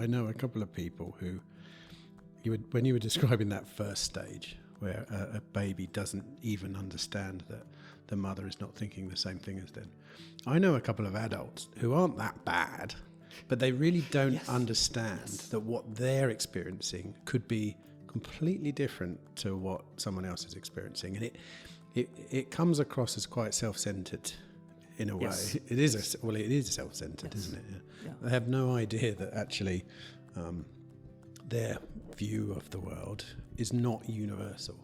I know a couple of people who, when you were describing that first stage where a baby doesn't even understand that the mother is not thinking the same thing as them, I know a couple of adults who aren't that bad, but they really don't understand that what they're experiencing could be completely different to what someone else is experiencing, and it comes across as quite self-centered in a way. It is self-centered, isn't it? Yeah. They have no idea that actually their view of the world is not universal.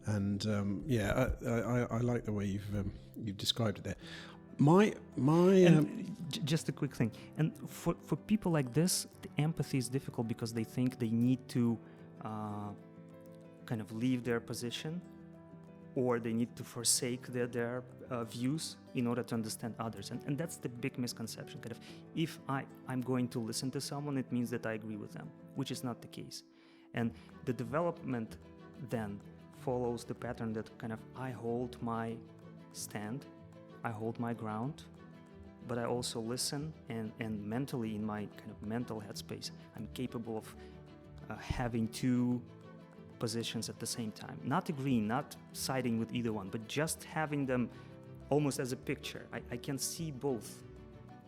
And I like the way you've described it there. Just a quick thing. And for people like this, the empathy is difficult because they think they need to kind of leave their position, or they need to forsake their views in order to understand others. And that's the big misconception. Kind of, if I'm going to listen to someone, it means that I agree with them, which is not the case. And the development then follows the pattern that kind of I hold my stand, I hold my ground, but I also listen, and mentally, in my kind of mental headspace, I'm capable of having two positions at the same time. Not agreeing, not siding with either one, but just having them almost as a picture. I can see both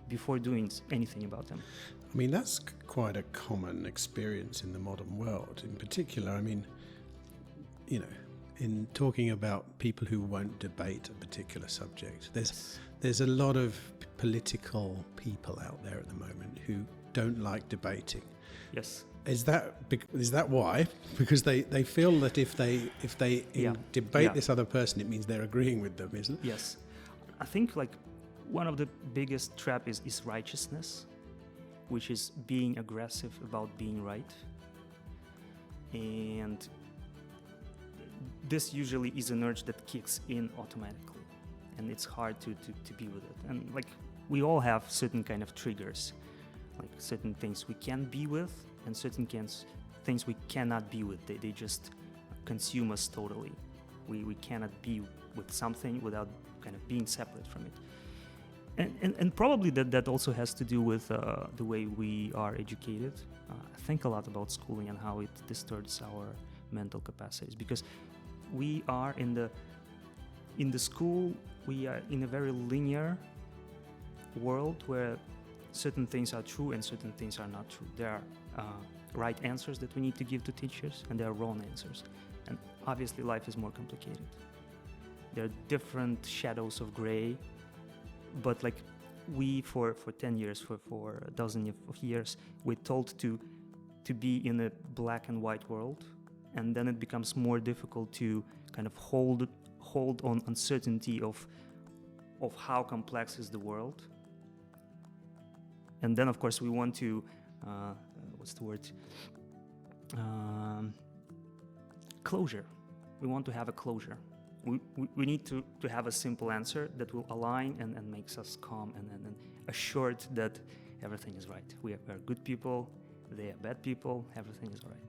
before doing anything about them. I mean, that's quite a common experience in the modern world. In particular, I mean, you know, in talking about people who won't debate a particular subject, there's a lot of political people out there at the moment who don't like debating. Yes. Is that why? Because they feel that if they debate this other person, it means they're agreeing with them, isn't it? Yes. I think like one of the biggest trap is righteousness, which is being aggressive about being right. And this usually is an urge that kicks in automatically, and it's hard to be with it. And like we all have certain kind of triggers, like certain things we can be with and certain things we cannot be with. They just consume us totally. We cannot be with something without kind of being separate from it. And probably that also has to do with the way we are educated. I think a lot about schooling and how it distorts our mental capacities, because we are in the school, we are in a very linear world where certain things are true and certain things are not true. There are right answers that we need to give to teachers, and there are wrong answers. And obviously life is more complicated. There are different shadows of gray, but like we for 10 years, for a dozen of years, we're told to be in a black and white world, and then it becomes more difficult to kind of hold on uncertainty of how complex is the world. And then, of course, we want to, closure. We want to have a closure. We need to have a simple answer that will align and makes us calm and assured that everything is right. We are good people, they are bad people, everything is all right.